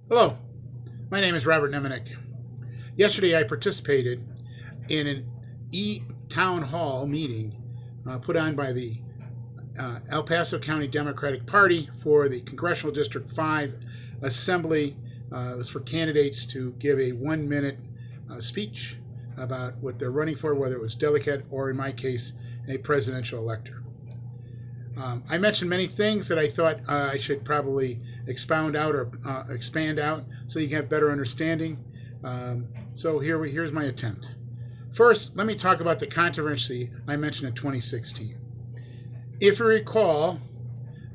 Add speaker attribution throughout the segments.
Speaker 1: Hello, my name is Robert Nemenick. Yesterday I participated in an e-town hall meeting put on by the El Paso County Democratic Party for the Congressional District 5 Assembly. It was for candidates to give a 1 minute speech about what they're running for, whether it was delegate or, in my case, a presidential elector. I mentioned many things that I thought I should probably expound out or expand out so you can have better understanding. So here's my attempt. First, let me talk about the controversy I mentioned in 2016. If you recall,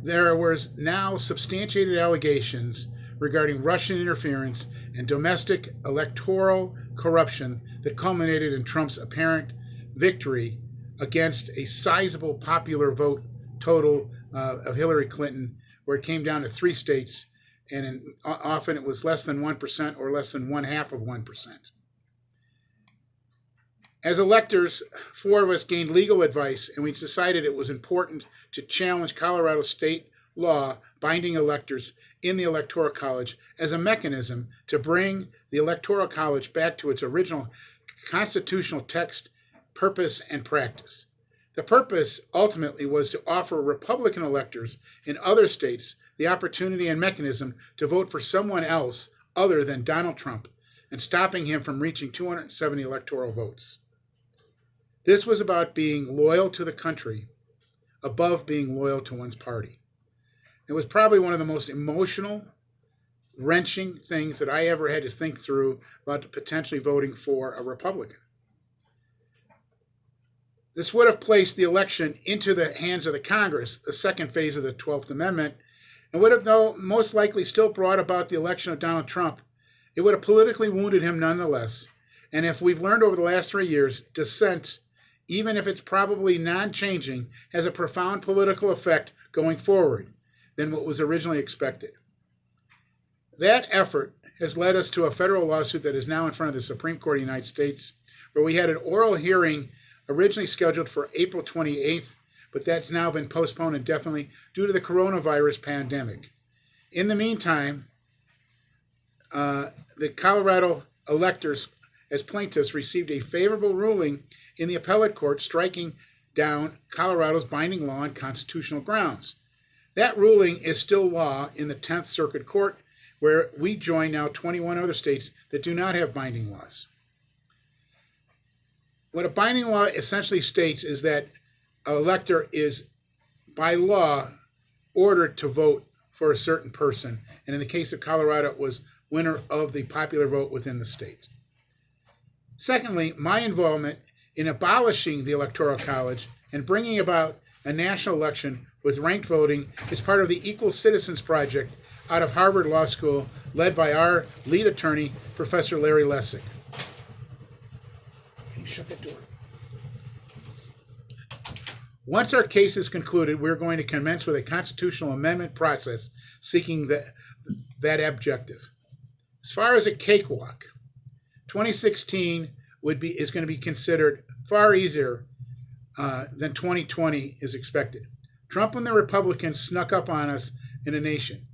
Speaker 1: there was now substantiated allegations regarding Russian interference and domestic electoral corruption that culminated in Trump's apparent victory against a sizable popular vote total of Hillary Clinton, where it came down to 3 states, and often it was less than 1% or less than 1/2 of 1%. As electors, 4 of us gained legal advice, and we decided it was important to challenge Colorado state law binding electors in the Electoral College as a mechanism to bring the Electoral College back to its original constitutional text, purpose, and practice. The purpose ultimately was to offer Republican electors in other states the opportunity and mechanism to vote for someone else other than Donald Trump and stopping him from reaching 270 electoral votes. This was about being loyal to the country above being loyal to one's party. It was probably one of the most emotional, wrenching things that I ever had to think through about potentially voting for a Republican. This would have placed the election into the hands of the Congress, the second phase of the 12th Amendment, and would have, though most likely, still brought about the election of Donald Trump. It would have politically wounded him nonetheless. And if we've learned over the last 3 years, dissent, even if it's probably non-changing, has a profound political effect going forward than what was originally expected. That effort has led us to a federal lawsuit that is now in front of the Supreme Court of the United States, where we had an oral hearing originally scheduled for April 28th, but that's now been postponed indefinitely due to the coronavirus pandemic. In the meantime, the Colorado electors, as plaintiffs, received a favorable ruling in the appellate court striking down Colorado's binding law on constitutional grounds. That ruling is still law in the 10th Circuit Court, where we join now 21 other states that do not have binding laws. What a binding law essentially states is that an elector is, by law, ordered to vote for a certain person. And in the case of Colorado, it was winner of the popular vote within the state. Secondly, my involvement in abolishing the Electoral College and bringing about a national election with ranked voting is part of the Equal Citizens Project out of Harvard Law School, led by our lead attorney, Professor Larry Lessig. Shut that door. Once our case is concluded, we're going to commence with a constitutional amendment process seeking that objective. As far as a cakewalk, 2016 is going to be considered far easier than 2020 is expected. Trump and the Republicans snuck up on us in a nation.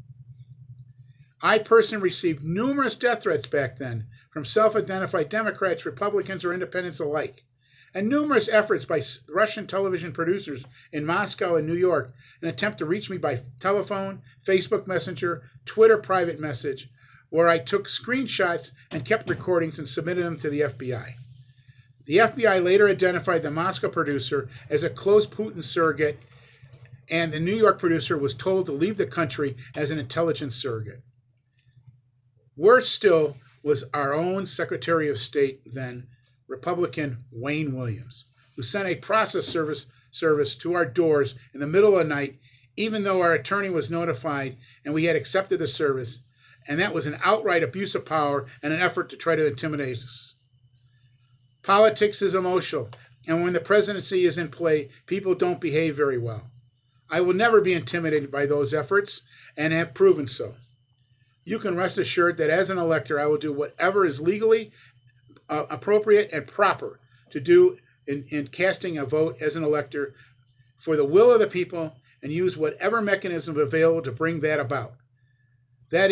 Speaker 1: I personally received numerous death threats back then from self-identified Democrats, Republicans, or independents alike, and numerous efforts by Russian television producers in Moscow and New York in an attempt to reach me by telephone, Facebook Messenger, Twitter private message, where I took screenshots and kept recordings and submitted them to the FBI. The FBI later identified the Moscow producer as a close Putin surrogate, and the New York producer was told to leave the country as an intelligence surrogate. Worse still was our own Secretary of State then, Republican Wayne Williams, who sent a process service to our doors in the middle of the night, even though our attorney was notified and we had accepted the service, and that was an outright abuse of power and an effort to try to intimidate us. Politics is emotional, and when the presidency is in play, people don't behave very well. I will never be intimidated by those efforts and have proven so. You can rest assured that as an elector, I will do whatever is legally appropriate and proper to do in casting a vote as an elector for the will of the people and use whatever mechanism available to bring that about. that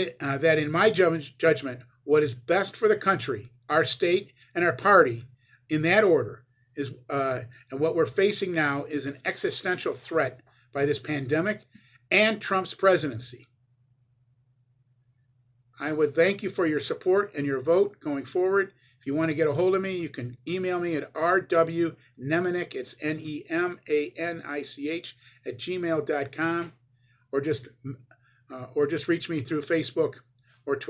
Speaker 1: in my judgment, what is best for the country, our state, and our party, in that order, is and what we're facing now is an existential threat by this pandemic and Trump's presidency. I would thank you for your support and your vote going forward. If you want to get a hold of me, you can email me at rwnemanich, it's NEMANICH, at gmail.com, or just reach me through Facebook or Twitter.